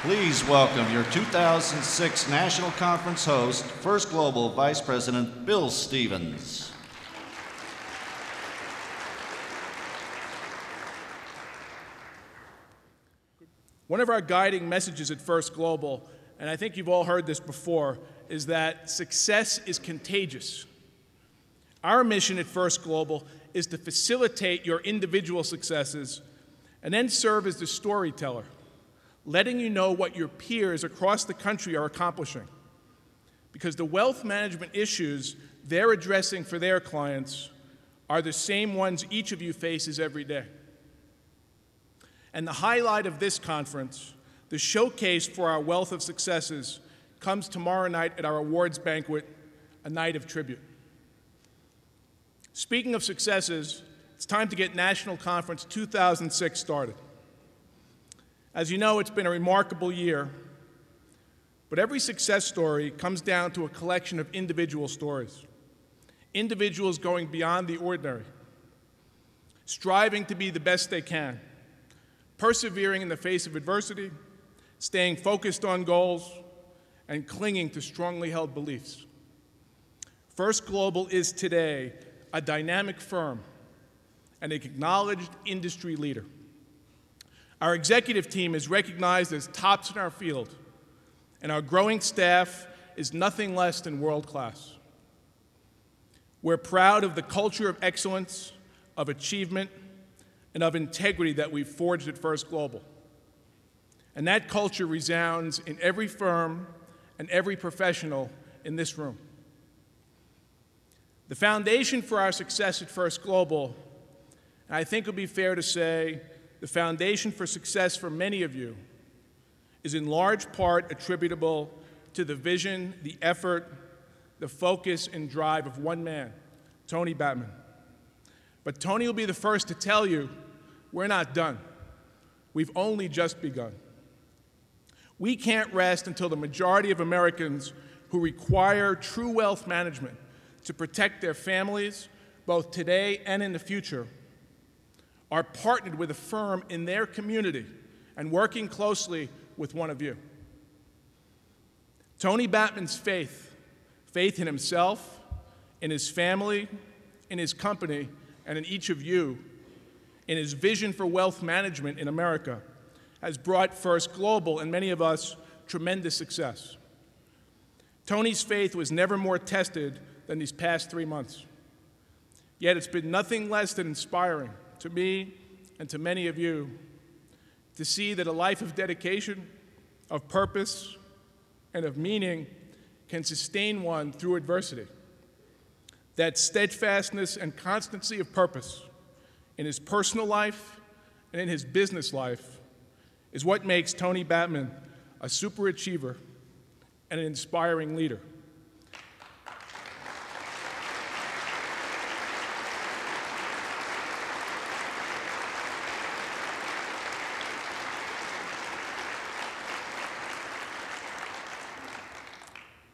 Please welcome your 2006 National Conference host, First Global Vice President Bill Stevens. One of our guiding messages at First Global, and I think you've all heard this before, is that success is contagious. Our mission at First Global is to facilitate your individual successes and then serve as the storyteller, letting you know what your peers across the country are accomplishing. Because the wealth management issues they're addressing for their clients are the same ones each of you faces every day. And the highlight of this conference, the showcase for our wealth of successes, comes tomorrow night at our awards banquet, a night of tribute. Speaking of successes, it's time to get National Conference 2006 started. As you know, it's been a remarkable year, but every success story comes down to a collection of individual stories. Individuals going beyond the ordinary, striving to be the best they can, persevering in the face of adversity, staying focused on goals, and clinging to strongly held beliefs. First Global is today a dynamic firm and an acknowledged industry leader. Our executive team is recognized as tops in our field, and our growing staff is nothing less than world-class. We're proud of the culture of excellence, of achievement, and of integrity that we've forged at First Global. And that culture resounds in every firm and every professional in this room. The foundation for our success at First Global, and I think it would be fair to say the foundation for success for many of you, is in large part attributable to the vision, the effort, the focus, and drive of one man, Tony Batman. But Tony will be the first to tell you, we're not done. We've only just begun. We can't rest until the majority of Americans who require true wealth management to protect their families, both today and in the future, are partnered with a firm in their community and working closely with one of you. Tony Batman's faith in himself, in his family, in his company, and in each of you, in his vision for wealth management in America, has brought First Global and many of us tremendous success. Tony's faith was never more tested than these past 3 months. Yet it's been nothing less than inspiring to me and to many of you to see that a life of dedication, of purpose, and of meaning can sustain one through adversity. That steadfastness and constancy of purpose in his personal life and in his business life is what makes Tony Batman a superachiever and an inspiring leader.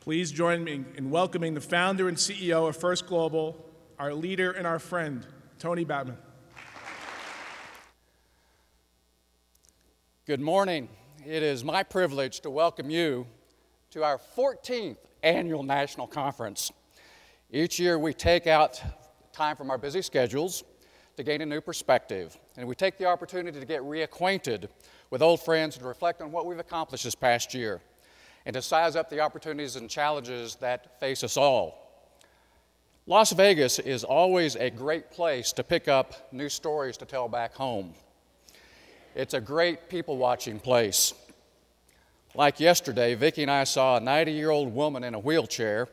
Please join me in welcoming the founder and CEO of First Global, our leader and our friend, Tony Batman. Good morning. It is my privilege to welcome you to our 14th annual National Conference. Each year we take out time from our busy schedules to gain a new perspective, and we take the opportunity to get reacquainted with old friends and reflect on what we've accomplished this past year, and to size up the opportunities and challenges that face us all. Las Vegas is always a great place to pick up new stories to tell back home. It's a great people-watching place. Like yesterday, Vicki and I saw a 90-year-old woman in a wheelchair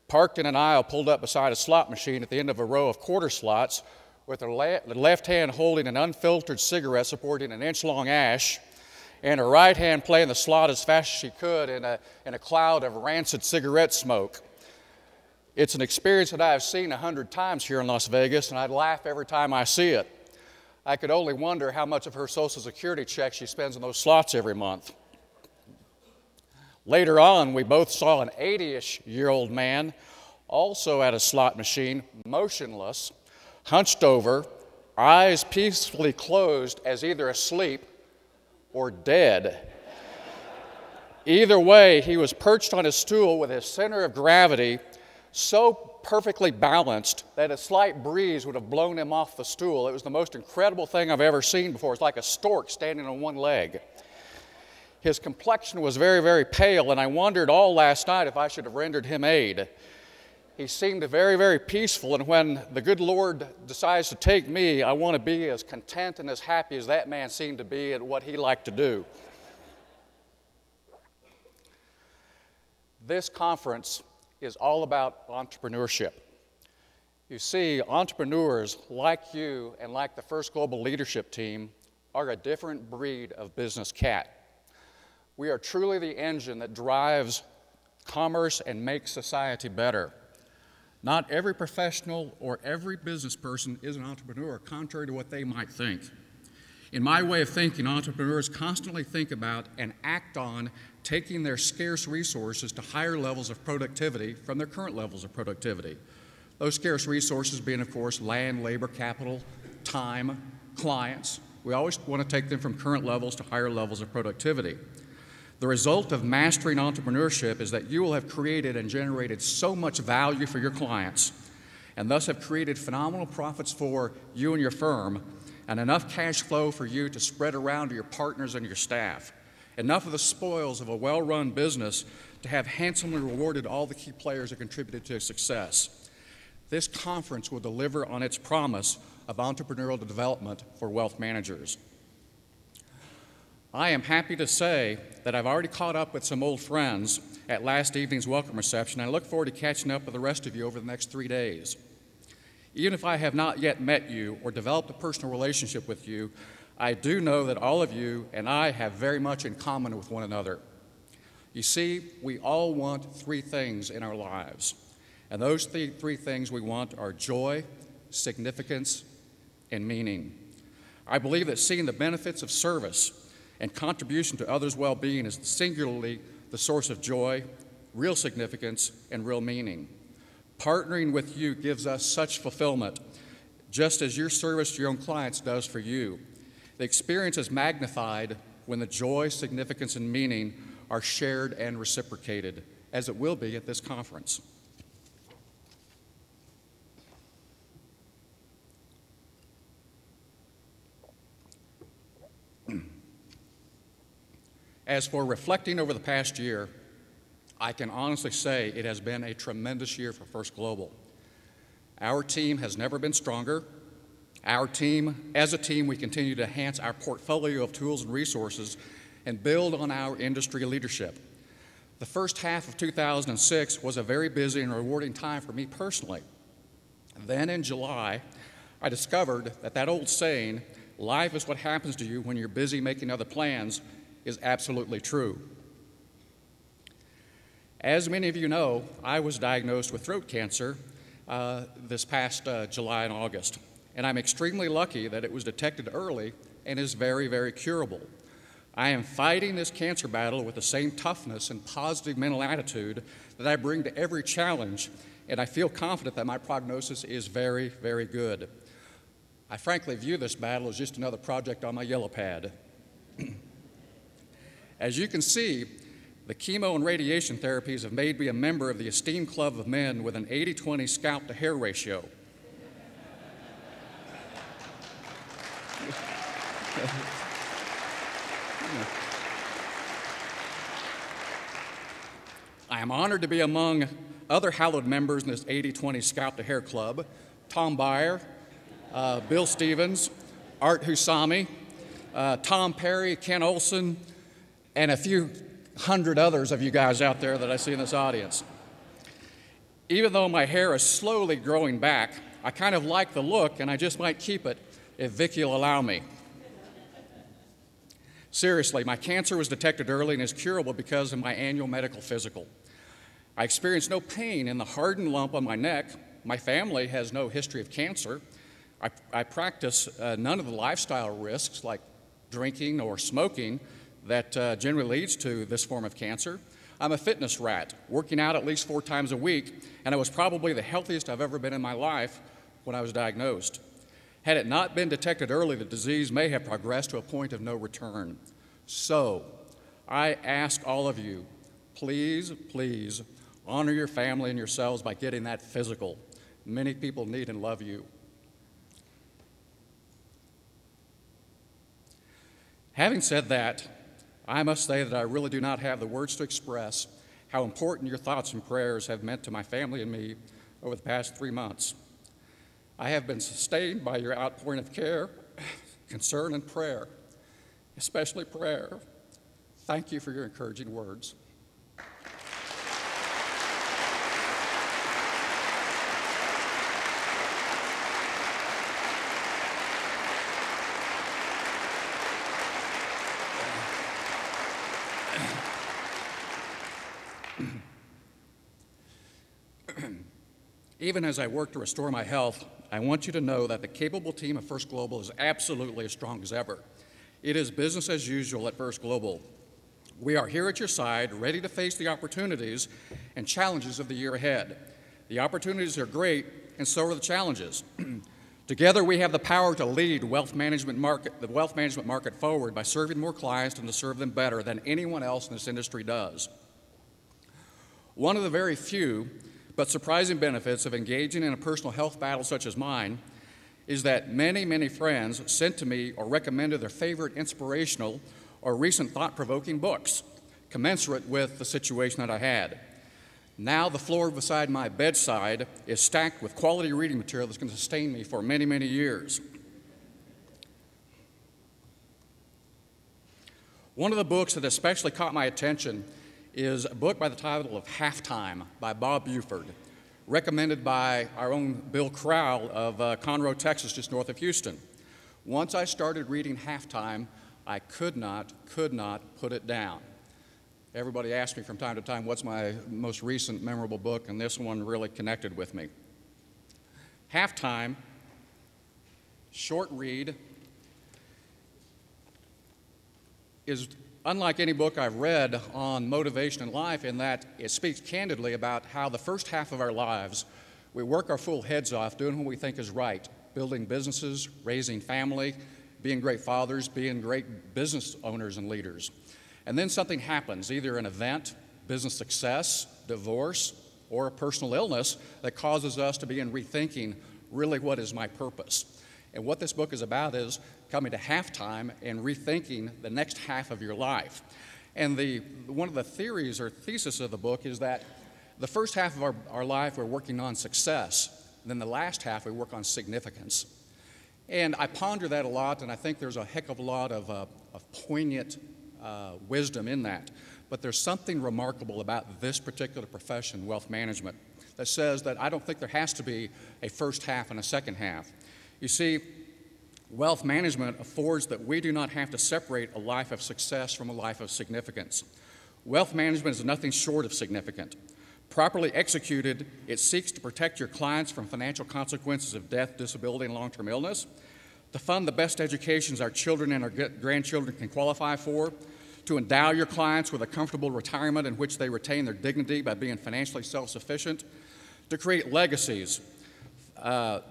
parked in an aisle pulled up beside a slot machine at the end of a row of quarter slots with her left hand holding an unfiltered cigarette supporting an inch-long ash, and her right hand playing the slot as fast as she could in a cloud of rancid cigarette smoke. It's an experience that I have seen 100 times here in Las Vegas, and I'd laugh every time I see it. I could only wonder how much of her Social Security check she spends on those slots every month. Later on, we both saw an 80-ish-year-old man also at a slot machine, motionless, hunched over, eyes peacefully closed as either asleep or dead. Either way, he was perched on his stool with his center of gravity so perfectly balanced that a slight breeze would have blown him off the stool. It was the most incredible thing I've ever seen before. It's like a stork standing on one leg. His complexion was very, very pale, and I wondered all last night if I should have rendered him aid. He seemed very, very peaceful, and when the good Lord decides to take me, I want to be as content and as happy as that man seemed to be at what he liked to do. This conference is all about entrepreneurship. You see, entrepreneurs like you and like the First Global Leadership Team are a different breed of business cat. We are truly the engine that drives commerce and makes society better. Not every professional or every business person is an entrepreneur, contrary to what they might think. In my way of thinking, entrepreneurs constantly think about and act on taking their scarce resources to higher levels of productivity from their current levels of productivity. Those scarce resources being, of course, land, labor, capital, time, clients. We always want to take them from current levels to higher levels of productivity. The result of mastering entrepreneurship is that you will have created and generated so much value for your clients, and thus have created phenomenal profits for you and your firm, and enough cash flow for you to spread around to your partners and your staff. Enough of the spoils of a well-run business to have handsomely rewarded all the key players that contributed to its success. This conference will deliver on its promise of entrepreneurial development for wealth managers. I am happy to say that I've already caught up with some old friends at last evening's welcome reception, and I look forward to catching up with the rest of you over the next 3 days. Even if I have not yet met you or developed a personal relationship with you, I do know that all of you and I have very much in common with one another. You see, we all want 3 things in our lives, and those three things we want are joy, significance, and meaning. I believe that seeing the benefits of service and contribution to others' well-being is singularly the source of joy, real significance, and real meaning. Partnering with you gives us such fulfillment, just as your service to your own clients does for you. The experience is magnified when the joy, significance, and meaning are shared and reciprocated, as it will be at this conference. As for reflecting over the past year, I can honestly say it has been a tremendous year for First Global. Our team has never been stronger. As a team, we continue to enhance our portfolio of tools and resources and build on our industry leadership. The first half of 2006 was a very busy and rewarding time for me personally. Then in July, I discovered that old saying, life is what happens to you when you're busy making other plans, is absolutely true. As many of you know, I was diagnosed with throat cancer this past July and August, and I'm extremely lucky that it was detected early and is very, very curable. I am fighting this cancer battle with the same toughness and positive mental attitude that I bring to every challenge, and I feel confident that my prognosis is very, very good. I frankly view this battle as just another project on my yellow pad. As you can see, the chemo and radiation therapies have made me a member of the esteemed club of men with an 80-20 scalp-to-hair ratio. I am honored to be among other hallowed members in this 80-20 scalp-to-hair club: Tom Byer, Bill Stevens, Art Husami, Tom Perry, Ken Olson, and a few hundred others of you guys out there that I see in this audience. Even though my hair is slowly growing back, I kind of like the look, and I just might keep it if Vicki will allow me. Seriously, my cancer was detected early and is curable because of my annual medical physical. I experienced no pain in the hardened lump on my neck. My family has no history of cancer. I practice none of the lifestyle risks like drinking or smoking that generally leads to this form of cancer. I'm a fitness rat, working out at least 4 times a week, and I was probably the healthiest I've ever been in my life when I was diagnosed. Had it not been detected early, the disease may have progressed to a point of no return. So, I ask all of you, please, please honor your family and yourselves by getting that physical. Many people need and love you. Having said that, I must say that I really do not have the words to express how important your thoughts and prayers have meant to my family and me over the past 3 months. I have been sustained by your outpouring of care, concern, and prayer, especially prayer. Thank you for your encouraging words. Even as I work to restore my health, I want you to know that the capable team of First Global is absolutely as strong as ever. It is business as usual at First Global. We are here at your side, ready to face the opportunities and challenges of the year ahead. The opportunities are great, and so are the challenges. Together, we have the power to lead the wealth management market forward by serving more clients and to serve them better than anyone else in this industry does. One of the very few but surprising benefits of engaging in a personal health battle such as mine is that many, many friends sent to me or recommended their favorite inspirational or recent thought-provoking books, commensurate with the situation that I had. Now the floor beside my bedside is stacked with quality reading material that's going to sustain me for many, many years. One of the books that especially caught my attention is a book by the title of Halftime by Bob Buford, recommended by our own Bill Crowell of Conroe, Texas, just north of Houston. Once I started reading Halftime, I could not put it down. Everybody asks me from time to time, what's my most recent memorable book, and this one really connected with me. Halftime, short read, is unlike any book I've read on motivation in life in that it speaks candidly about how the first half of our lives, we work our full heads off doing what we think is right, building businesses, raising family, being great fathers, being great business owners and leaders. And then something happens, either an event, business success, divorce, or a personal illness that causes us to begin rethinking really what is my purpose. And what this book is about is coming to halftime and rethinking the next half of your life. And one of the theories or thesis of the book is that the first half of our life we're working on success, and then the last half we work on significance. And I ponder that a lot, and I think there's a heck of a lot of poignant wisdom in that. But there's something remarkable about this particular profession, wealth management, that says that I don't think there has to be a first half and a second half. You see, wealth management affords that we do not have to separate a life of success from a life of significance. Wealth management is nothing short of significant. Properly executed, it seeks to protect your clients from financial consequences of death, disability, and long-term illness, to fund the best educations our children and our grandchildren can qualify for, to endow your clients with a comfortable retirement in which they retain their dignity by being financially self-sufficient, to create legacies, and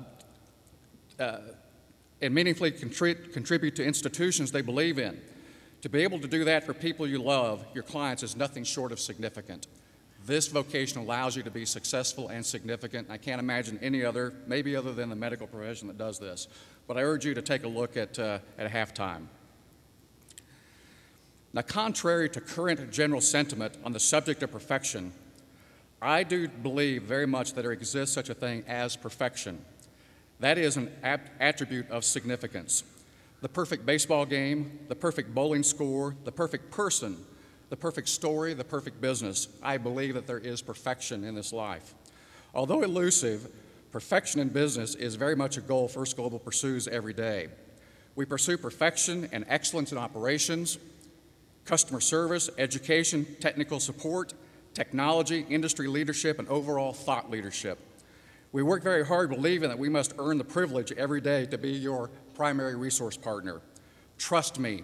meaningfully contribute to institutions they believe in. To be able to do that for people you love, your clients, is nothing short of significant. This vocation allows you to be successful and significant. I can't imagine any other, maybe other than the medical profession, that does this. But I urge you to take a look at Halftime. Now, contrary to current general sentiment on the subject of perfection, I do believe very much that there exists such a thing as perfection. That is an attribute of significance. The perfect baseball game, the perfect bowling score, the perfect person, the perfect story, the perfect business. I believe that there is perfection in this life. Although elusive, perfection in business is very much a goal First Global pursues every day. We pursue perfection and excellence in operations, customer service, education, technical support, technology, industry leadership, and overall thought leadership. We work very hard believing that we must earn the privilege every day to be your primary resource partner. Trust me,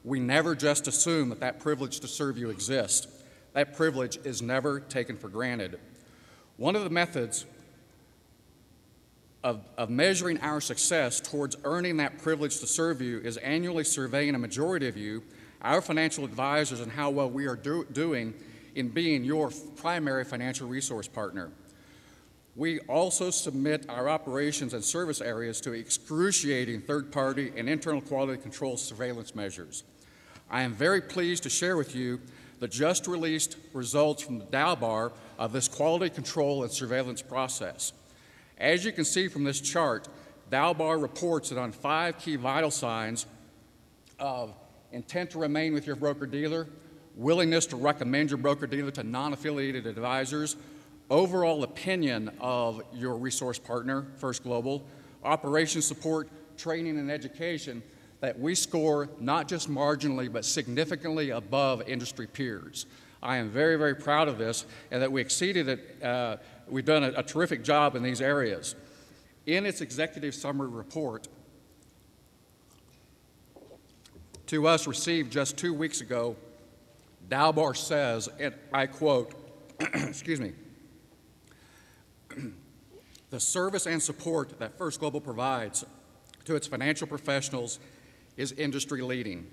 we never just assume that privilege to serve you exists. That privilege is never taken for granted. One of the methods of measuring our success towards earning that privilege to serve you is annually surveying a majority of you, our financial advisors and how well we are doing in being your primary financial resource partner. We also submit our operations and service areas to excruciating third-party and internal quality control surveillance measures. I am very pleased to share with you the just released results from the DALBAR of this quality control and surveillance process. As you can see from this chart, DALBAR reports that on 5 key vital signs of intent to remain with your broker-dealer, willingness to recommend your broker-dealer to non-affiliated advisors, overall opinion of your resource partner, First Global, operations support, training, and education, that we score not just marginally, but significantly above industry peers. I am very, very proud of this, and that we exceeded it. We've done a terrific job in these areas. In its executive summary report to us received just 2 weeks ago, DALBAR says, and I quote, excuse me, the service and support that First Global provides to its financial professionals is industry leading.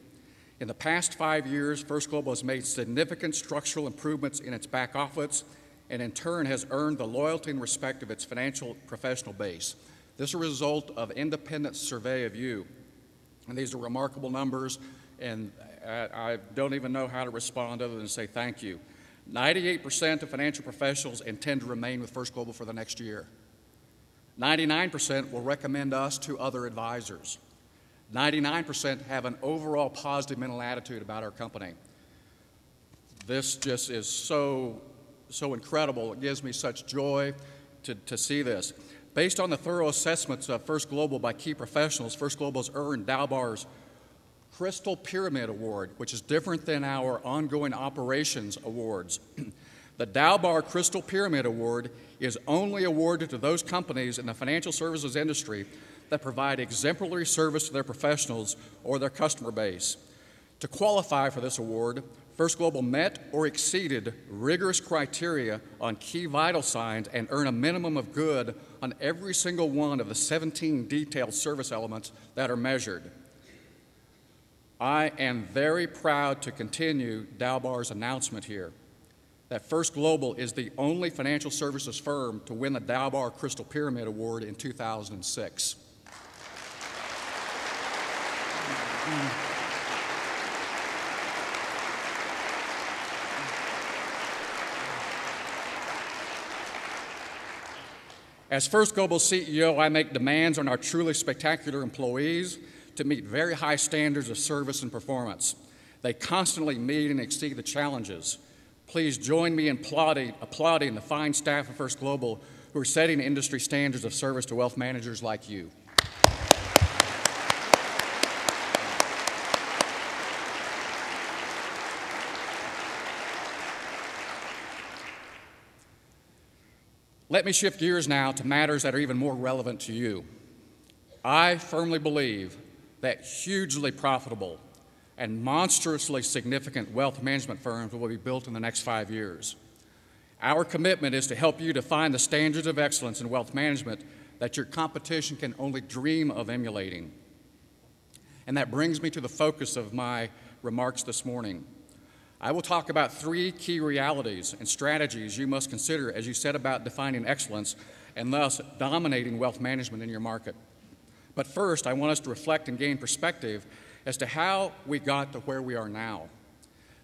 In the past 5 years, First Global has made significant structural improvements in its back office and in turn has earned the loyalty and respect of its financial professional base. This is a result of independent survey of you. And these are remarkable numbers, and I don't even know how to respond other than say thank you. 98% of financial professionals intend to remain with First Global for the next year. 99% will recommend us to other advisors. 99% have an overall positive mental attitude about our company. This just is so incredible. It gives me such joy to see this. Based on the thorough assessments of First Global by key professionals, First Global has earned DALBAR's Crystal Pyramid Award, which is different than our ongoing operations awards. The DALBAR Crystal Pyramid Award is only awarded to those companies in the financial services industry that provide exemplary service to their professionals or their customer base. To qualify for this award, First Global met or exceeded rigorous criteria on key vital signs and earned a minimum of good on every single one of the 17 detailed service elements that are measured. I am very proud to continue DALBAR's announcement here that First Global is the only financial services firm to win the DALBAR Crystal Pyramid Award in 2006. As First Global CEO, I make demands on our truly spectacular employees to meet very high standards of service and performance. They constantly meet and exceed the challenges. Please join me in applauding the fine staff of First Global who are setting industry standards of service to wealth managers like you. Let me shift gears now to matters that are even more relevant to you. I firmly believe that hugely profitable and monstrously significant wealth management firms will be built in the next 5 years. Our commitment is to help you define the standards of excellence in wealth management that your competition can only dream of emulating. And that brings me to the focus of my remarks this morning. I will talk about 3 key realities and strategies you must consider as you set about defining excellence and thus dominating wealth management in your market. But first, I want us to reflect and gain perspective as to how we got to where we are now.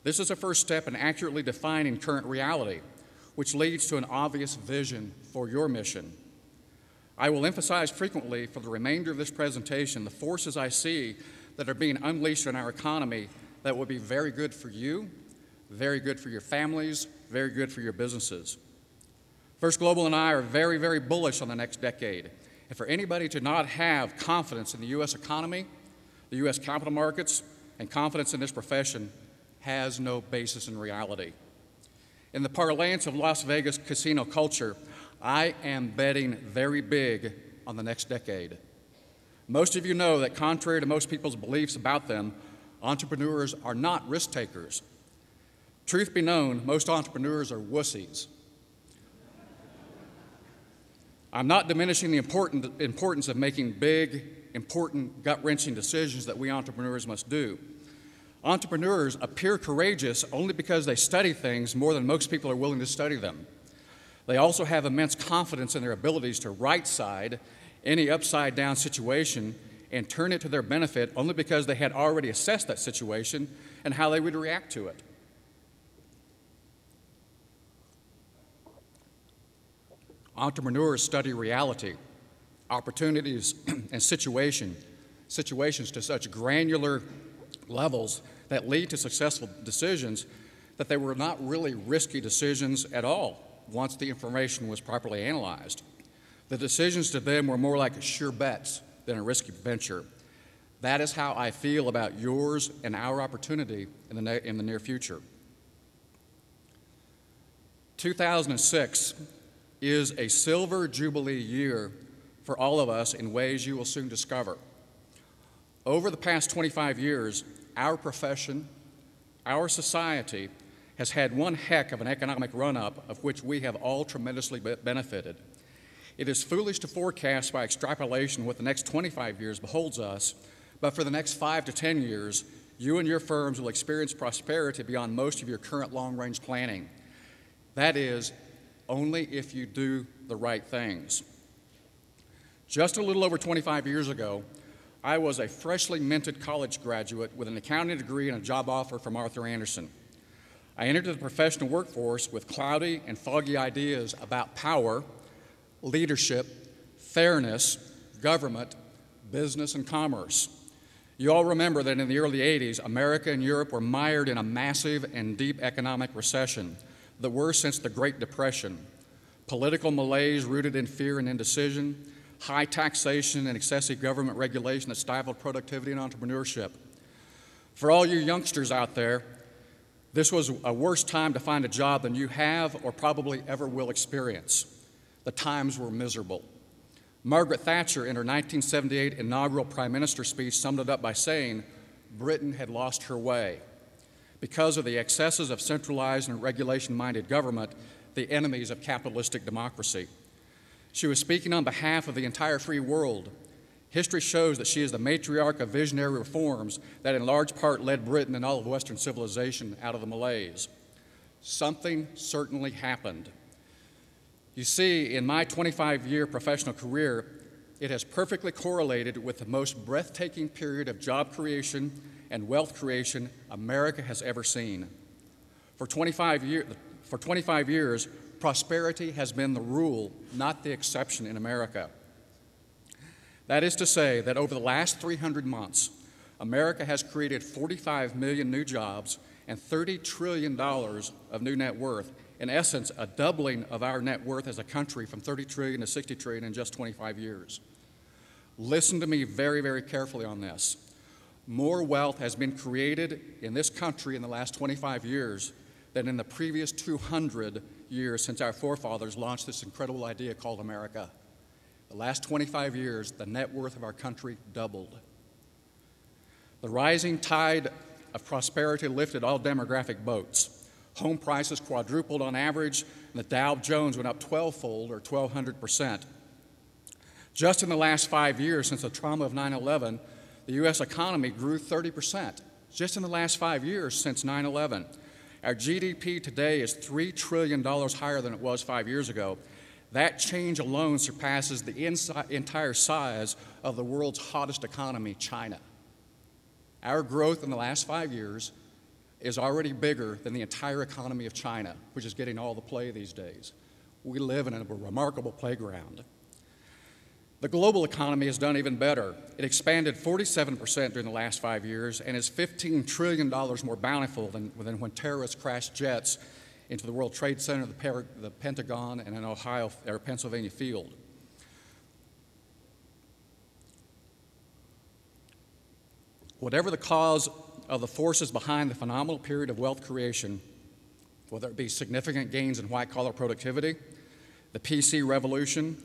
This is a first step in accurately defining current reality, which leads to an obvious vision for your mission. I will emphasize frequently for the remainder of this presentation the forces I see that are being unleashed in our economy that will be very good for you, very good for your families, very good for your businesses. First Global and I are very, very bullish on the next decade. And for anybody to not have confidence in the U.S. economy, the U.S. capital markets, and confidence in this profession has no basis in reality. In the parlance of Las Vegas casino culture, I am betting very big on the next decade. Most of you know that contrary to most people's beliefs about them, entrepreneurs are not risk takers. Truth be known, most entrepreneurs are wussies. I'm not diminishing the importance of making big, important, gut-wrenching decisions that we entrepreneurs must do. Entrepreneurs appear courageous only because they study things more than most people are willing to study them. They also have immense confidence in their abilities to right-side any upside-down situation and turn it to their benefit only because they had already assessed that situation and how they would react to it. Entrepreneurs study reality, opportunities, and situations to such granular levels that lead to successful decisions that they were not really risky decisions at all once the information was properly analyzed. The decisions to them were more like sure bets than a risky venture. That is how I feel about yours and our opportunity in the near future. 2006 is a silver jubilee year for all of us in ways you will soon discover. Over the past 25 years, our profession, our society, has had one heck of an economic run-up of which we have all tremendously benefited. It is foolish to forecast by extrapolation what the next 25 years beholds us, but for the next 5 to 10 years, you and your firms will experience prosperity beyond most of your current long-range planning. That is, only if you do the right things. Just a little over 25 years ago, I was a freshly minted college graduate with an accounting degree and a job offer from Arthur Andersen. I entered the professional workforce with cloudy and foggy ideas about power, leadership, fairness, government, business, and commerce. You all remember that in the early 80s, America and Europe were mired in a massive and deep economic recession, the worst since the Great Depression. Political malaise rooted in fear and indecision, high taxation and excessive government regulation that stifled productivity and entrepreneurship. For all you youngsters out there, this was a worse time to find a job than you have or probably ever will experience. The times were miserable. Margaret Thatcher, in her 1978 inaugural Prime Minister speech, summed it up by saying, Britain had lost her way. Because of the excesses of centralized and regulation-minded government, the enemies of capitalistic democracy. She was speaking on behalf of the entire free world. History shows that she is the matriarch of visionary reforms that in large part led Britain and all of Western civilization out of the malaise. Something certainly happened. You see, in my 25-year professional career, it has perfectly correlated with the most breathtaking period of job creation and wealth creation America has ever seen. For 25 years, prosperity has been the rule, not the exception in America. That is to say that over the last 300 months, America has created 45 million new jobs and $30 trillion of new net worth. In essence, a doubling of our net worth as a country from 30 trillion to 60 trillion in just 25 years. Listen to me very, very carefully on this. More wealth has been created in this country in the last 25 years than in the previous 200 years since our forefathers launched this incredible idea called America. The last 25 years, the net worth of our country doubled. The rising tide of prosperity lifted all demographic boats. Home prices quadrupled on average, and the Dow Jones went up 12-fold, or 1,200%. Just in the last 5 years since the trauma of 9/11, the U.S. economy grew 30%. Just in the last 5 years since 9/11. Our GDP today is $3 trillion higher than it was 5 years ago. That change alone surpasses the entire size of the world's hottest economy, China. Our growth in the last 5 years is already bigger than the entire economy of China, which is getting all the play these days. We live in a remarkable playground. The global economy has done even better. It expanded 47% during the last 5 years and is $15 trillion more bountiful than when terrorists crashed jets into the World Trade Center, the Pentagon, and an Ohio or Pennsylvania field. Whatever the cause of the forces behind the phenomenal period of wealth creation, whether it be significant gains in white-collar productivity, the PC revolution,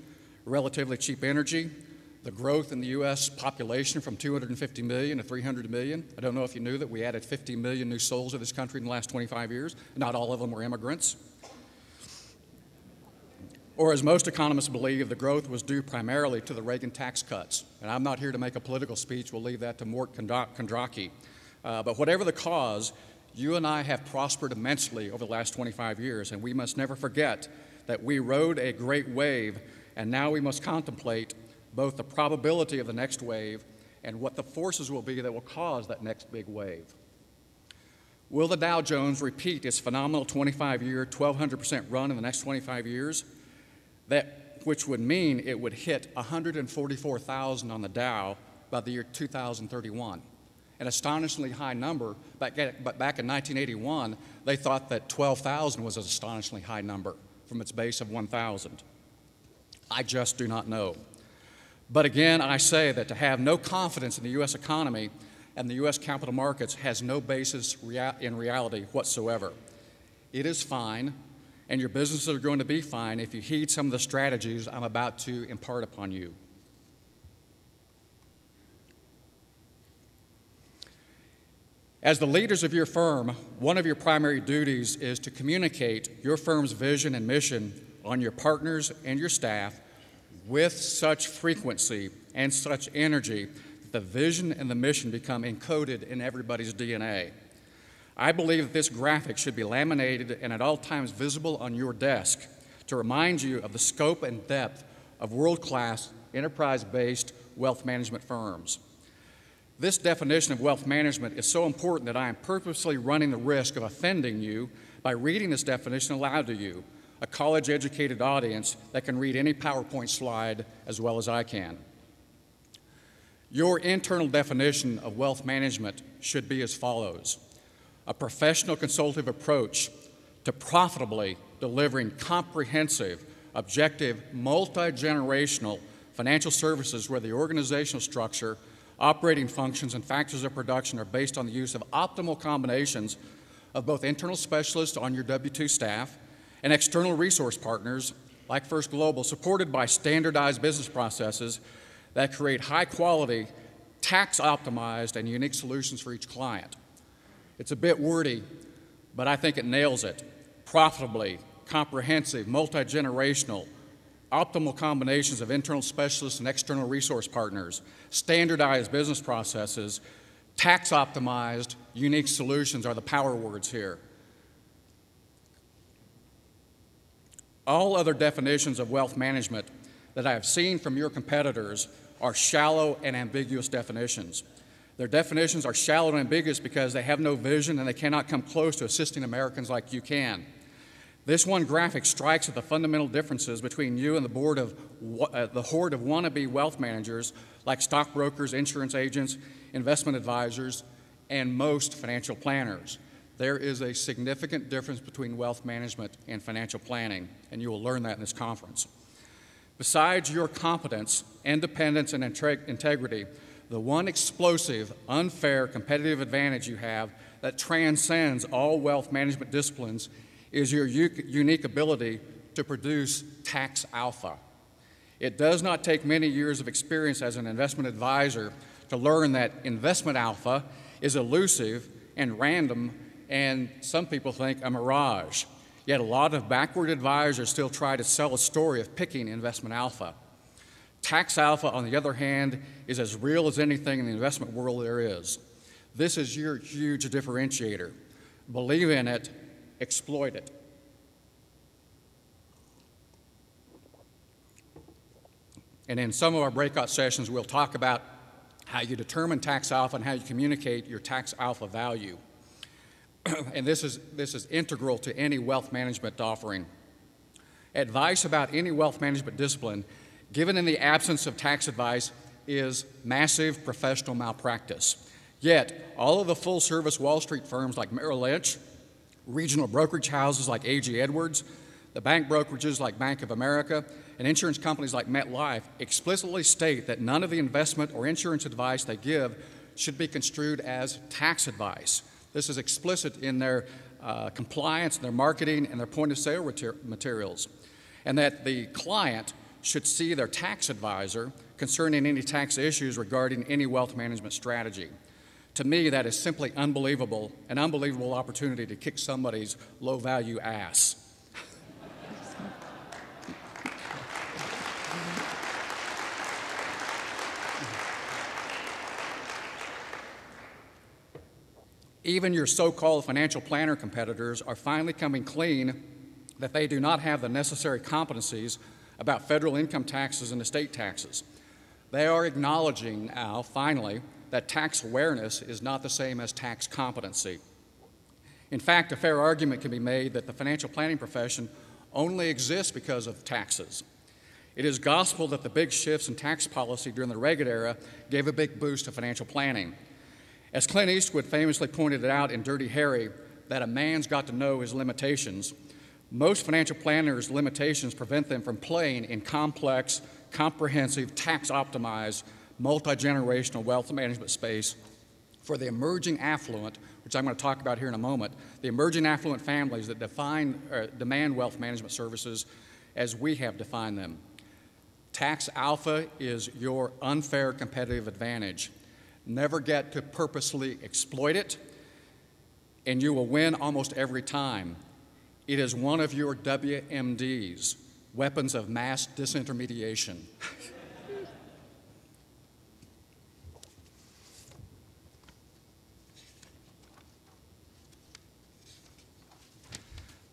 relatively cheap energy, the growth in the U.S. population from 250 million to 300 million. I don't know if you knew that we added 50 million new souls to this country in the last 25 years. Not all of them were immigrants. Or as most economists believe, the growth was due primarily to the Reagan tax cuts. And I'm not here to make a political speech. We'll leave that to Mort Kondracki. But whatever the cause, you and I have prospered immensely over the last 25 years, and we must never forget that we rode a great wave, and now we must contemplate both the probability of the next wave and what the forces will be that will cause that next big wave. Will the Dow Jones repeat its phenomenal 25-year, 1,200% run in the next 25 years? Which would mean it would hit 144,000 on the Dow by the year 2031. An astonishingly high number, but back in 1981, they thought that 12,000 was an astonishingly high number from its base of 1,000. I just do not know. But again, I say that to have no confidence in the U.S. economy and the U.S. capital markets has no basis in reality whatsoever. It is fine, and your businesses are going to be fine if you heed some of the strategies I'm about to impart upon you. As the leaders of your firm, one of your primary duties is to communicate your firm's vision and mission on your partners and your staff with such frequency and such energy that the vision and the mission become encoded in everybody's DNA. I believe that this graphic should be laminated and at all times visible on your desk to remind you of the scope and depth of world-class, enterprise-based wealth management firms. This definition of wealth management is so important that I am purposely running the risk of offending you by reading this definition aloud to you, a college-educated audience that can read any PowerPoint slide as well as I can. Your internal definition of wealth management should be as follows: a professional consultative approach to profitably delivering comprehensive, objective, multi-generational financial services where the organizational structure, operating functions, and factors of production are based on the use of optimal combinations of both internal specialists on your W-2 staff and external resource partners like First Global, supported by standardized business processes that create high-quality, tax-optimized, and unique solutions for each client. It's a bit wordy, but I think it nails it. Profitably, comprehensive, multi-generational, optimal combinations of internal specialists and external resource partners, standardized business processes, tax-optimized, unique solutions are the power words here. All other definitions of wealth management that I have seen from your competitors are shallow and ambiguous definitions. Their definitions are shallow and ambiguous because they have no vision and they cannot come close to assisting Americans like you can. This one graphic strikes at the fundamental differences between you and the horde of wannabe wealth managers like stockbrokers, insurance agents, investment advisors, and most financial planners. There is a significant difference between wealth management and financial planning, and you will learn that in this conference. Besides your competence, independence, and integrity, the one explosive, unfair, competitive advantage you have that transcends all wealth management disciplines is your unique ability to produce tax alpha. It does not take many years of experience as an investment advisor to learn that investment alpha is elusive and random, and some people think a mirage. Yet a lot of backward advisors still try to sell a story of picking investment alpha. Tax alpha, on the other hand, is as real as anything in the investment world there is. This is your huge differentiator. Believe in it, exploit it. And in some of our breakout sessions, we'll talk about how you determine tax alpha and how you communicate your tax alpha value. And this is integral to any wealth management offering. Advice about any wealth management discipline, given in the absence of tax advice, is massive professional malpractice. Yet, all of the full-service Wall Street firms like Merrill Lynch, regional brokerage houses like A.G. Edwards, the bank brokerages like Bank of America, and insurance companies like MetLife explicitly state that none of the investment or insurance advice they give should be construed as tax advice. This is explicit in their compliance, their marketing, and their point-of-sale materials, and that the client should see their tax advisor concerning any tax issues regarding any wealth management strategy. To me, that is simply unbelievable, an unbelievable opportunity to kick somebody's low-value ass. Even your so-called financial planner competitors are finally coming clean that they do not have the necessary competencies about federal income taxes and estate taxes. They are acknowledging now, finally, that tax awareness is not the same as tax competency. In fact, a fair argument can be made that the financial planning profession only exists because of taxes. It is gospel that the big shifts in tax policy during the Reagan era gave a big boost to financial planning. As Clint Eastwood famously pointed out in Dirty Harry, that a man's got to know his limitations. Most financial planners' limitations prevent them from playing in complex, comprehensive, tax-optimized, multi-generational wealth management space for the emerging affluent, which I'm going to talk about here in a moment, the emerging affluent families that demand wealth management services as we have defined them. Tax alpha is your unfair competitive advantage. Never get to purposely exploit it, and you will win almost every time. It is one of your WMDs, weapons of mass disintermediation.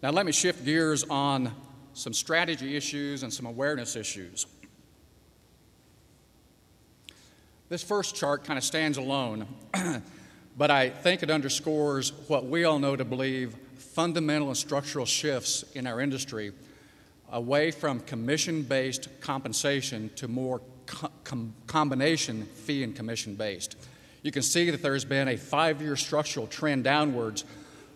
Now let me shift gears on some strategy issues and some awareness issues. This first chart kind of stands alone, but I think it underscores what we all know to believe fundamental and structural shifts in our industry away from commission-based compensation to more combination fee and commission-based. You can see that there has been a 5-year structural trend downwards,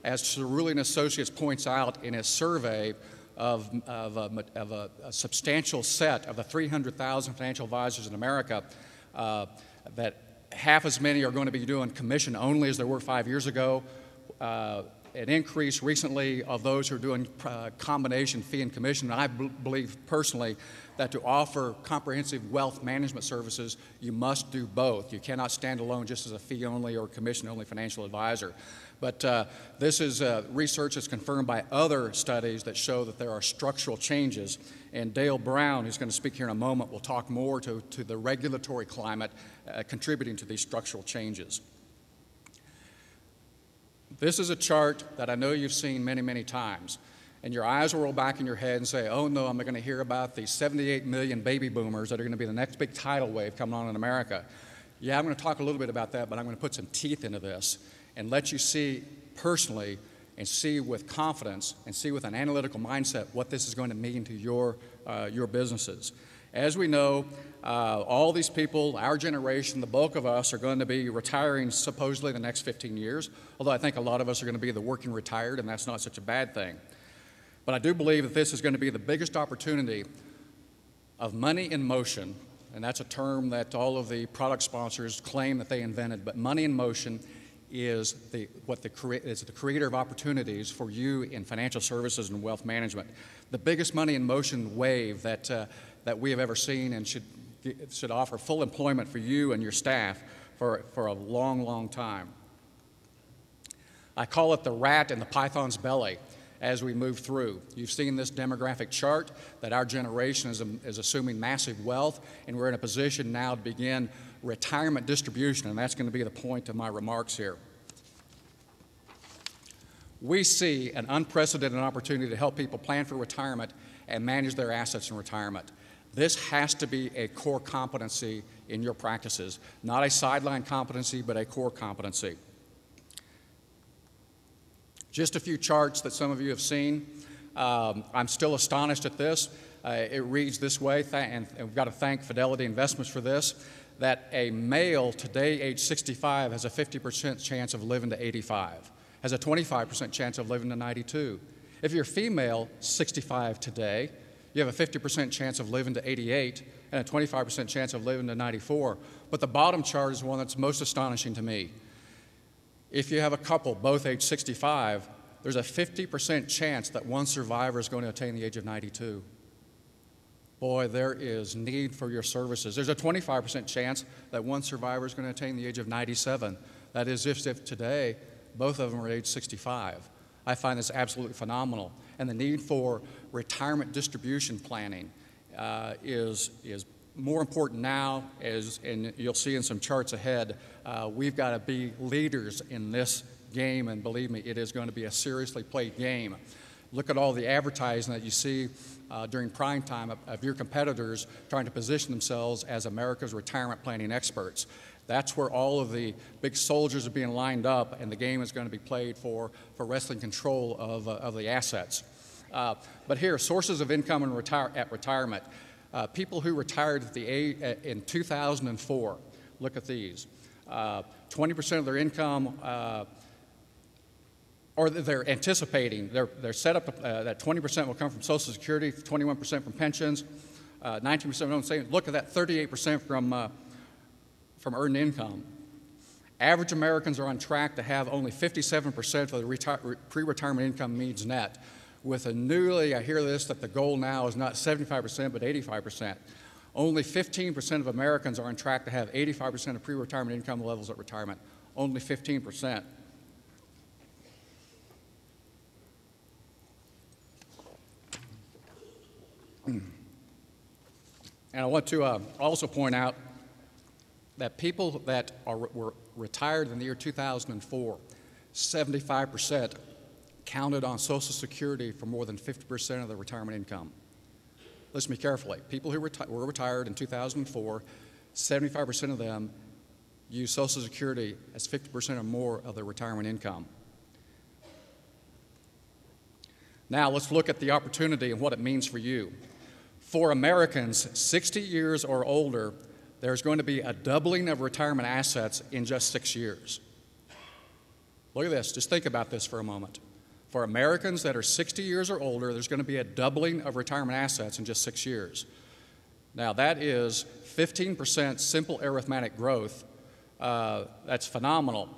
as Cerulli & Associates points out in his survey of a substantial set of the 300,000 financial advisors in America, that half as many are going to be doing commission only as there were 5 years ago. An increase recently of those who are doing combination fee and commission. And I believe personally that to offer comprehensive wealth management services, you must do both. You cannot stand alone just as a fee-only or commission-only financial advisor. But this is research that's confirmed by other studies that show that there are structural changes. And Dale Brown, who's going to speak here in a moment, will talk more to the regulatory climate contributing to these structural changes. This is a chart that I know you've seen many, many times. And your eyes will roll back in your head and say, oh no, I'm going to hear about these 78 million baby boomers that are going to be the next big tidal wave coming on in America. Yeah, I'm going to talk a little bit about that, but I'm going to put some teeth into this and let you see personally and see with confidence and see with an analytical mindset what this is going to mean to your businesses. As we know, all these people, our generation, the bulk of us are going to be retiring supposedly the next 15 years, although I think a lot of us are going to be the working retired, and that's not such a bad thing. But I do believe that this is going to be the biggest opportunity of money in motion, and that's a term that all of the product sponsors claim that they invented, but money in motion is the creator of opportunities for you in financial services and wealth management. The biggest money in motion wave that we have ever seen, and should offer full employment for you and your staff for a long, long time. I call it the rat in the python's belly as we move through. You've seen this demographic chart that our generation is assuming massive wealth, and we're in a position now to begin retirement distribution, and that's going to be the point of my remarks here. We see an unprecedented opportunity to help people plan for retirement and manage their assets in retirement. This has to be a core competency in your practices, not a sideline competency, but a core competency. Just a few charts that some of you have seen. I'm still astonished at this. It reads this way, and we've got to thank Fidelity Investments for this, that a male today, age 65, has a 50% chance of living to 85, has a 25% chance of living to 92. If you're female, 65 today, you have a 50% chance of living to 88 and a 25% chance of living to 94. But the bottom chart is one that's most astonishing to me. If you have a couple, both age 65, there's a 50% chance that one survivor is going to attain the age of 92. Boy, there is need for your services. There's a 25% chance that one survivor is going to attain the age of 97. That is, if today both of them are age 65. I find this absolutely phenomenal. And the need for retirement distribution planning is more important now, and you'll see in some charts ahead. We've got to be leaders in this game, and believe me, it is going to be a seriously played game. Look at all the advertising that you see during prime time of your competitors trying to position themselves as America's retirement planning experts. That's where all of the big soldiers are being lined up, and the game is going to be played for wrestling control of the assets. But here, sources of income at retirement. People who retired at the age, in 2004, look at these. 20% of their income, or they're anticipating, they're set up that 20% will come from Social Security, 21% from pensions, 19% from savings. Look at that, 38% from earned income. Average Americans are on track to have only 57% of the pre-retirement income needs net. With a newly, I hear this, that the goal now is not 75%, but 85%. Only 15% of Americans are on track to have 85% of pre-retirement income levels at retirement. Only 15%. And I want to also point out that people that were retired in the year 2004, 75% counted on Social Security for more than 50% of their retirement income. Listen to me carefully. People who were retired in 2004, 75% of them use Social Security as 50% or more of their retirement income. Now let's look at the opportunity and what it means for you. For Americans 60 years or older, there's going to be a doubling of retirement assets in just 6 years. Look at this. Just think about this for a moment. For Americans that are 60 years or older, there's going to be a doubling of retirement assets in just 6 years. Now, that is 15% simple arithmetic growth. That's phenomenal.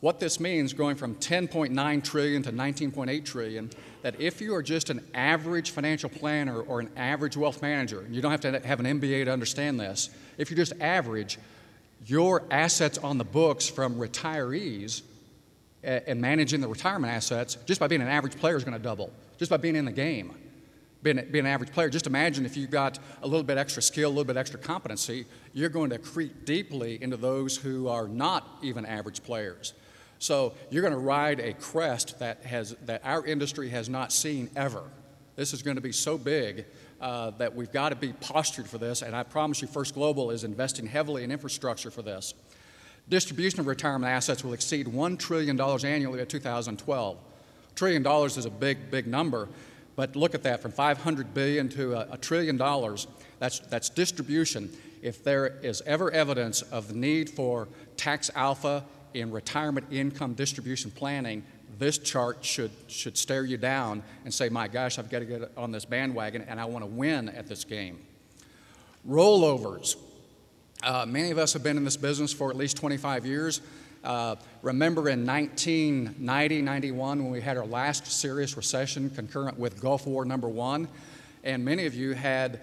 What this means, going from 10.9 trillion to 19.8 trillion, that if you are just an average financial planner or an average wealth manager, and you don't have to have an MBA to understand this, if you're just average, your assets on the books from retirees and managing the retirement assets, just by being an average player, is going to double. Just by being in the game, being an average player. Just imagine if you've got a little bit extra skill, a little bit extra competency, you're going to accrete deeply into those who are not even average players. So you're going to ride a crest that our industry has not seen ever. This is going to be so big that we've got to be postured for this, and I promise you First Global is investing heavily in infrastructure for this. Distribution of retirement assets will exceed $1 trillion annually by 2012. $1 trillion is a big, big number, but look at that, from $500 billion to $1 trillion, that's distribution. If there is ever evidence of the need for tax alpha in retirement income distribution planning, this chart should stare you down and say, my gosh, I've got to get on this bandwagon and I want to win at this game. Rollovers. Many of us have been in this business for at least 25 years. Remember in 1990-91 when we had our last serious recession concurrent with Gulf War #1, and many of you have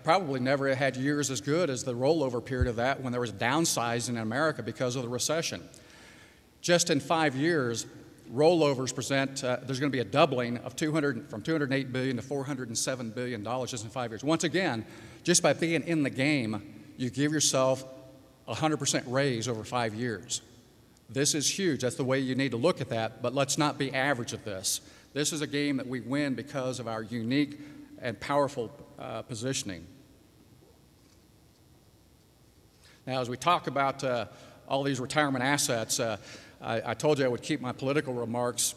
probably never had years as good as the rollover period of that when there was downsizing in America because of the recession. Just in 5 years, rollovers present, there's going to be a doubling of from $208 billion to $407 billion just in 5 years. Once again, just by being in the game, you give yourself a 100% raise over 5 years. This is huge. That's the way you need to look at that, but let's not be average at this. This is a game that we win because of our unique and powerful positioning. Now, as we talk about all these retirement assets, I told you I would keep my political remarks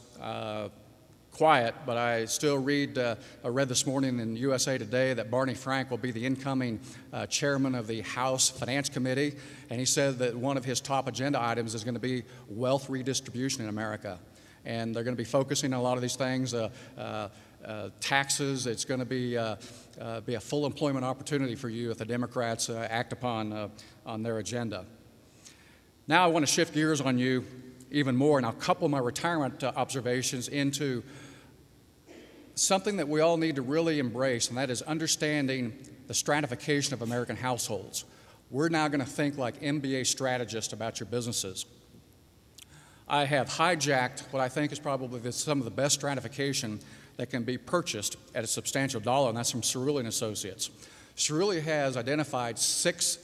quiet, but I still I read this morning in USA Today that Barney Frank will be the incoming chairman of the House Finance Committee, and he said that one of his top agenda items is going to be wealth redistribution in America. And they're going to be focusing on a lot of these things, taxes. It's going to be a full employment opportunity for you if the Democrats act upon on their agenda. Now I want to shift gears on you even more, and I'll couple my retirement observations into something that we all need to really embrace, and that is understanding the stratification of American households. We're now going to think like MBA strategists about your businesses. I have hijacked what I think is probably some of the best stratification that can be purchased at a substantial dollar, and that's from Cerulli & Associates. Cerulli has identified 6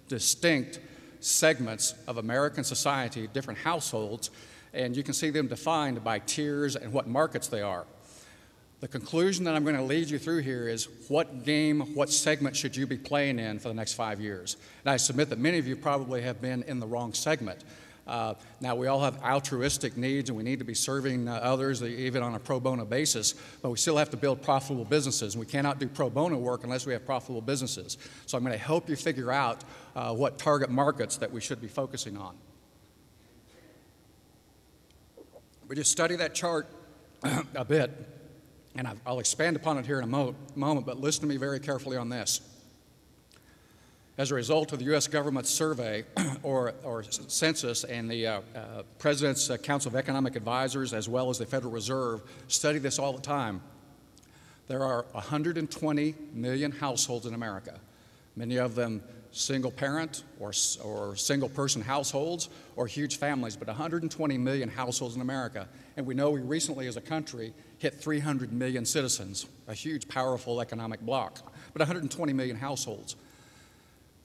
distinct segments of American society, different households, and you can see them defined by tiers and what markets they are. The conclusion that I'm going to lead you through here is what game, what segment should you be playing in for the next 5 years? And I submit that many of you probably have been in the wrong segment. Now, we all have altruistic needs, and we need to be serving others, even on a pro bono basis, but we still have to build profitable businesses, and we cannot do pro bono work unless we have profitable businesses. So I'm going to help you figure out what target markets that we should be focusing on. We just study that chart a bit, and I'll expand upon it here in a moment, but listen to me very carefully on this. As a result of the U.S. government survey or census and the President's Council of Economic Advisors, as well as the Federal Reserve, study this all the time, there are 120 million households in America, many of them single parent or single person households or huge families, but 120 million households in America. And we know we recently as a country hit 300 million citizens, a huge, powerful economic bloc, but 120 million households.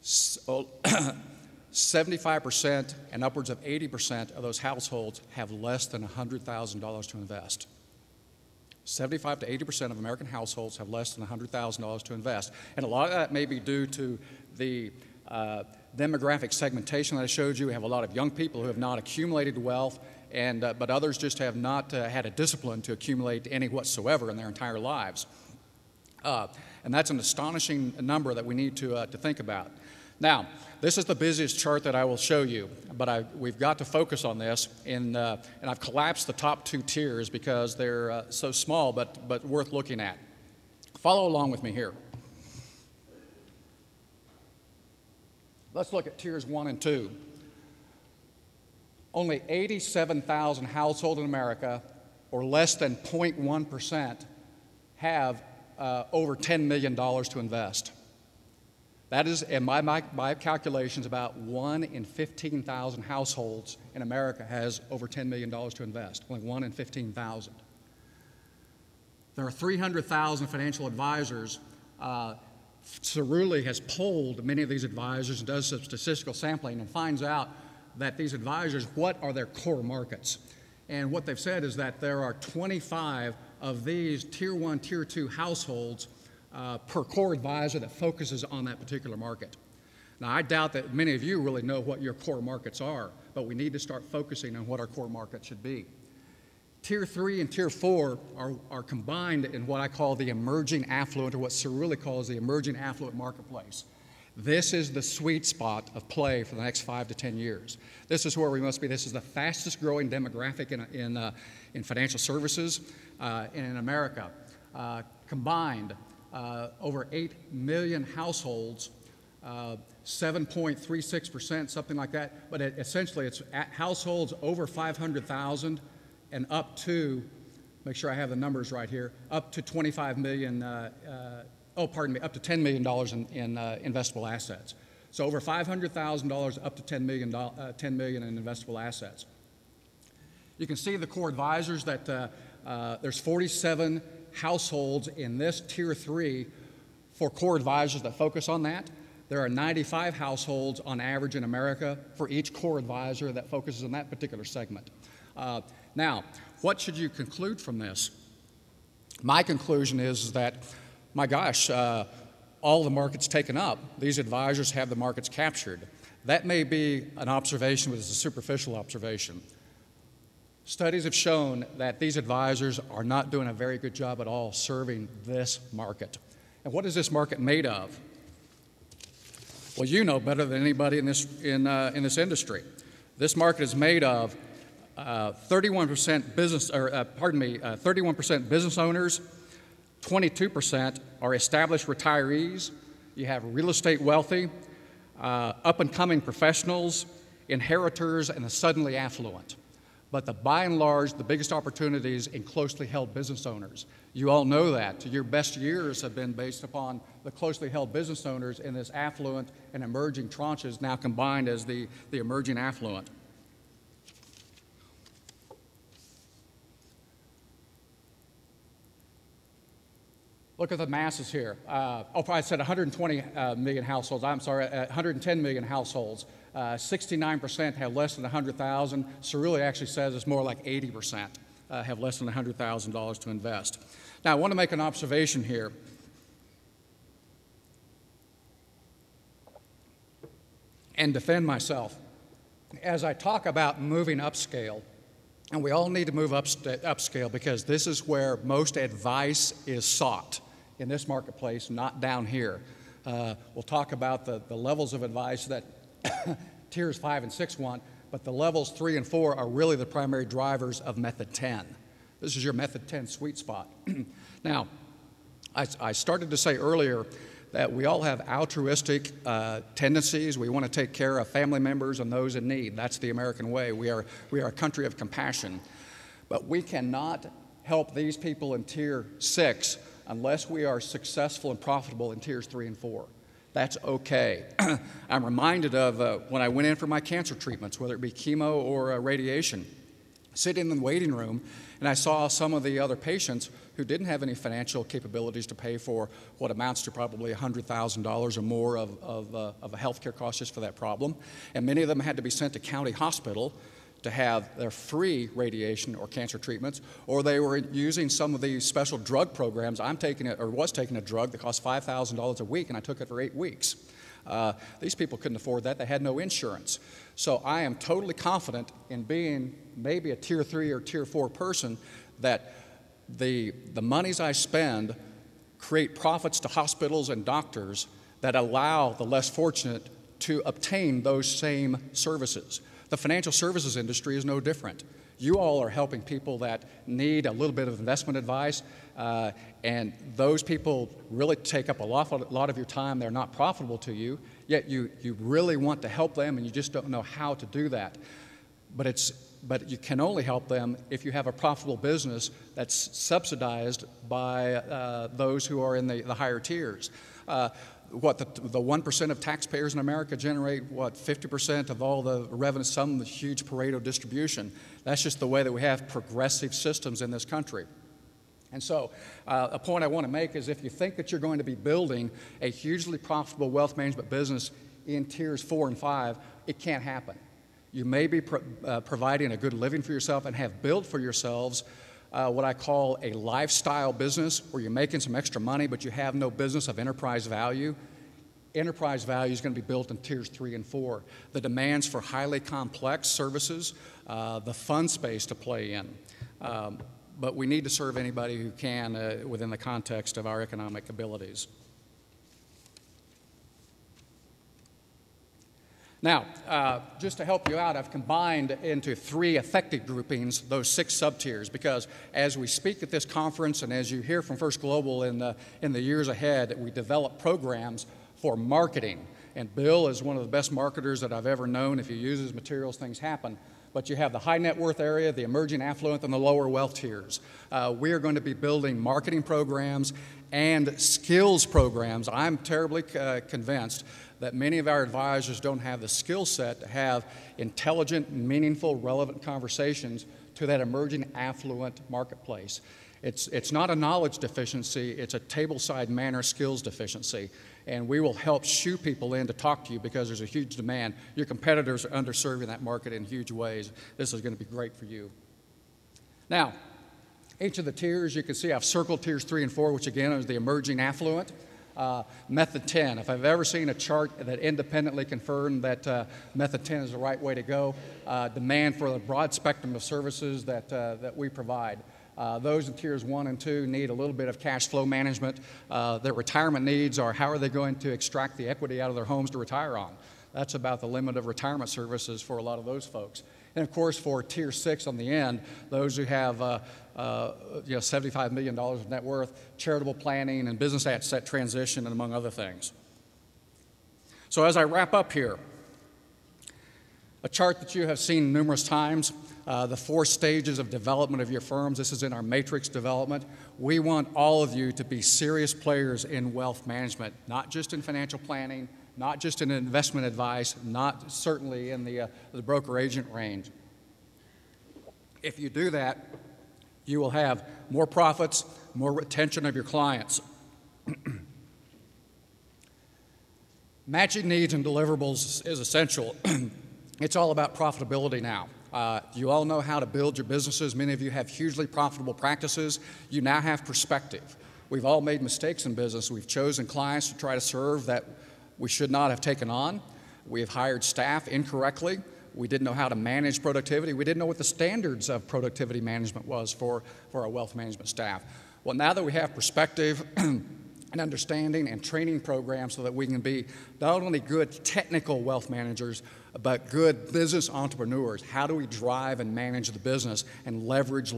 75% and upwards of 80% of those households have less than $100,000 to invest. 75 to 80% of American households have less than $100,000 to invest. And a lot of that may be due to the demographic segmentation that I showed you. We have a lot of young people who have not accumulated wealth, but others just have not had a discipline to accumulate any whatsoever in their entire lives. And that's an astonishing number that we need to think about. Now, this is the busiest chart that I will show you, but we've got to focus on this, and I've collapsed the top two tiers because they're so small, but worth looking at. Follow along with me here. Let's look at tiers 1 and 2. Only 87,000 households in America, or less than 0.1%, have over $10 million to invest. That is, in my calculations, about 1 in 15,000 households in America has over $10 million to invest, only 1 in 15,000. There are 300,000 financial advisors. Cerulli has polled many of these advisors and does some statistical sampling and finds out that these advisors, what are their core markets? And what they've said is that there are 25 of these Tier 1, Tier 2 households per core advisor that focuses on that particular market. Now, I doubt that many of you really know what your core markets are, but we need to start focusing on what our core market should be. Tier 3 and Tier 4 are combined in what I call the emerging affluent, or what Cerulli calls the emerging affluent marketplace. This is the sweet spot of play for the next 5 to 10 years. This is where we must be. This is the fastest growing demographic in financial services in America. Combined, over 8 million households, 7.36%, something like that. But essentially, it's households over 500,000 and up to, make sure I have the numbers right here, up to 25 million, up to $10 million in investable assets. So over $500,000 up to $10 million in investable assets. You can see the core advisors that there's 47 households in this Tier 3 for core advisors that focus on that. There are 95 households on average in America for each core advisor that focuses on that particular segment. Now, what should you conclude from this? My conclusion is that, my gosh, all the markets taken up, these advisors have the markets captured. That may be an observation, but it's a superficial observation. Studies have shown that these advisors are not doing a very good job at all serving this market. And what is this market made of? Well, you know better than anybody in this industry. This market is made of 31% business owners, 22% are established retirees. You have real estate wealthy, up-and-coming professionals, inheritors, and the suddenly affluent. But by and large, the biggest opportunities in closely held business owners. You all know that. Your best years have been based upon the closely held business owners in this affluent and emerging tranches now combined as the emerging affluent. Look at the masses here. I said 120 million households. I'm sorry, 110 million households. 69% have less than 100,000. Cerulli actually says it's more like 80% have less than $100,000 to invest. Now, I want to make an observation here. And defend myself. As I talk about moving upscale, and we all need to move upscale because this is where most advice is sought in this marketplace, not down here. We'll talk about the levels of advice that tiers 5 and 6 want, but the levels 3 and 4 are really the primary drivers of method 10. This is your method 10 sweet spot. Now, I started to say earlier that we all have altruistic tendencies. We want to take care of family members and those in need. That's the American way. We are a country of compassion. But we cannot help these people in tier 6 unless we are successful and profitable in tiers 3 and 4. That's okay. I'm reminded of when I went in for my cancer treatments, whether it be chemo or radiation, sitting in the waiting room, and I saw some of the other patients who didn't have any financial capabilities to pay for what amounts to probably $100,000 or more of a health care cost just for that problem. And many of them had to be sent to county hospital to have their free radiation or cancer treatments, or they were using some of these special drug programs. I'm taking it, or was taking a drug that cost $5,000 a week, and I took it for 8 weeks. These people couldn't afford that. They had no insurance. So I am totally confident in being maybe a tier 3 or tier 4 person that the monies I spend create profits to hospitals and doctors that allow the less fortunate to obtain those same services. The financial services industry is no different. You all are helping people that need a little bit of investment advice, and those people really take up a lot of your time. They're not profitable to you, yet you really want to help them, and you just don't know how to do that. But you can only help them if you have a profitable business that's subsidized by those who are in the higher tiers. The 1% of taxpayers in America generate, 50% of all the revenue, some huge Pareto distribution. That's just the way that we have progressive systems in this country. And so a point I want to make is if you think that you're going to be building a hugely profitable wealth management business in tiers 4 and 5, it can't happen. You may be providing a good living for yourself and have built for yourselves what I call a lifestyle business where you're making some extra money, but you have no business of enterprise value. Enterprise value is going to be built in tiers 3 and 4. The demands for highly complex services, the fund space to play in. But we need to serve anybody who can within the context of our economic abilities. Now, just to help you out, I've combined into 3 affected groupings those 6 sub-tiers, because as we speak at this conference and as you hear from First Global in the years ahead, we develop programs for marketing. And Bill is one of the best marketers that I've ever known. If he uses materials, things happen. But you have the high net worth area, the emerging affluent, and the lower wealth tiers. We are going to be building marketing programs and skills programs. I'm terribly convinced that many of our advisors don't have the skill set to have intelligent, meaningful, relevant conversations to that emerging affluent marketplace. It's not a knowledge deficiency, it's a tableside manner skills deficiency. And we will help shoo people in to talk to you because there's a huge demand. Your competitors are underserving that market in huge ways. This is going to be great for you. Now, each of the tiers, you can see I've circled tiers 3 and 4, which again is the emerging affluent. Method 10, if I've ever seen a chart that independently confirmed that method 10 is the right way to go, demand for the broad spectrum of services that we provide. Those in tiers 1 and 2 need a little bit of cash flow management. Their retirement needs are how are they going to extract the equity out of their homes to retire on. That's about the limit of retirement services for a lot of those folks. And of course, for tier 6 on the end, those who have $75 million of net worth, charitable planning, and business asset transition, and among other things. So as I wrap up here, a chart that you have seen numerous times, the 4 stages of development of your firms. This is in our matrix development. We want all of you to be serious players in wealth management, not just in financial planning, not just in investment advice, not certainly in the broker agent range. If you do that, you will have more profits, more retention of your clients. Matching needs and deliverables is essential. It's all about profitability now. You all know how to build your businesses. Many of you have hugely profitable practices. You now have perspective. We've all made mistakes in business. We've chosen clients to try to serve that we should not have taken on. We have hired staff incorrectly. We didn't know how to manage productivity. We didn't know what the standards of productivity management was for our wealth management staff. Well, now that we have perspective and understanding and training programs so that we can be not only good technical wealth managers, but good business entrepreneurs. How do we drive and manage the business and leverage?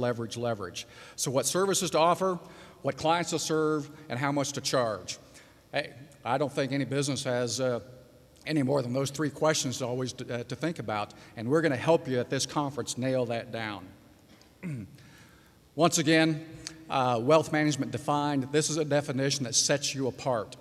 So what services to offer, what clients to serve, and how much to charge. Hey, I don't think any business has any more than those three questions to always to think about, and we're going to help you at this conference nail that down. Once again, wealth management defined, this is a definition that sets you apart.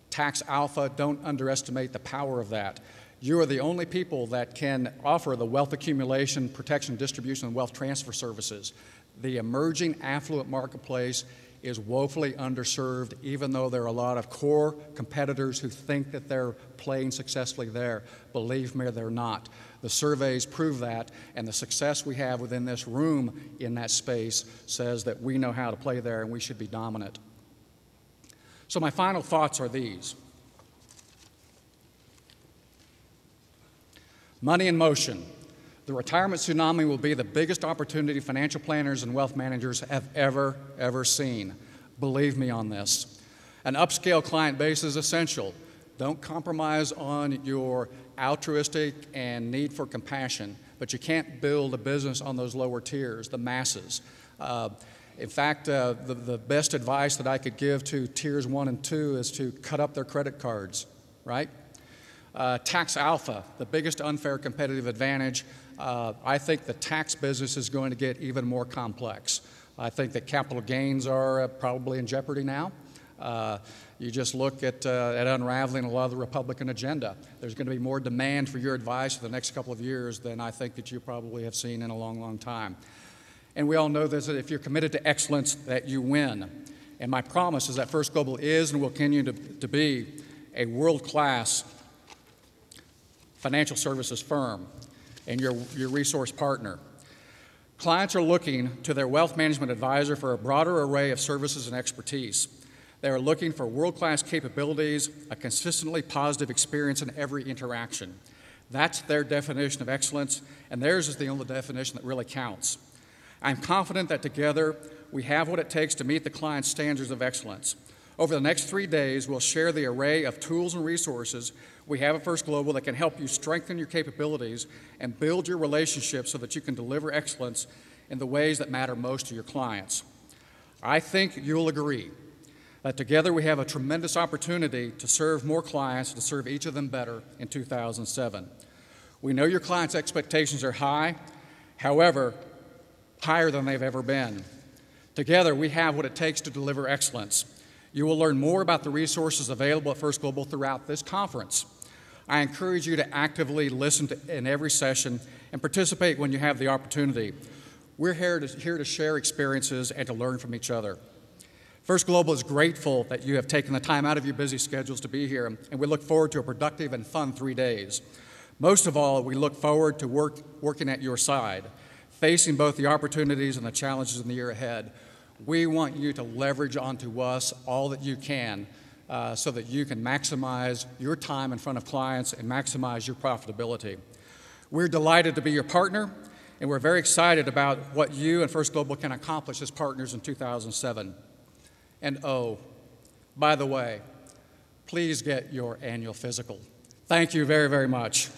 Tax alpha, don't underestimate the power of that. You are the only people that can offer the wealth accumulation, protection, distribution, and wealth transfer services. The emerging affluent marketplace is woefully underserved, even though there are a lot of core competitors who think that they're playing successfully there. Believe me, they're not. The surveys prove that, and the success we have within this room in that space says that we know how to play there and we should be dominant. So my final thoughts are these. Money in motion. The retirement tsunami will be the biggest opportunity financial planners and wealth managers have ever seen. Believe me on this. An upscale client base is essential. Don't compromise on your altruistic and need for compassion, but you can't build a business on those lower tiers, the masses. In fact, the best advice that I could give to tiers 1 and 2 is to cut up their credit cards, right? Tax alpha, the biggest unfair competitive advantage. I think the tax business is going to get even more complex. I think that capital gains are probably in jeopardy now. You just look at unraveling a lot of the Republican agenda. There's going to be more demand for your advice for the next couple of years than I think that you probably have seen in a long time. And we all know this, that if you're committed to excellence, that you win. And my promise is that First Global is and will continue to be a world-class financial services firm and your resource partner. Clients are looking to their wealth management advisor for a broader array of services and expertise. They are looking for world-class capabilities, a consistently positive experience in every interaction. That's their definition of excellence, and theirs is the only definition that really counts. I'm confident that together we have what it takes to meet the client's standards of excellence. Over the next 3 days, we'll share the array of tools and resources we have at First Global that can help you strengthen your capabilities and build your relationships so that you can deliver excellence in the ways that matter most to your clients. I think you'll agree that together we have a tremendous opportunity to serve more clients, to serve each of them better in 2007. We know your clients' expectations are high, however, higher than they've ever been. Together, we have what it takes to deliver excellence. You will learn more about the resources available at First Global throughout this conference. I encourage you to actively listen in every session and participate when you have the opportunity. We're here to share experiences and to learn from each other. First Global is grateful that you have taken the time out of your busy schedules to be here, and we look forward to a productive and fun 3 days. Most of all, we look forward to working at your side, facing both the opportunities and the challenges in the year ahead. We want you to leverage onto us all that you can so that you can maximize your time in front of clients and maximize your profitability. We're delighted to be your partner, and we're very excited about what you and First Global can accomplish as partners in 2007. And oh, by the way, please get your annual physical. Thank you very much.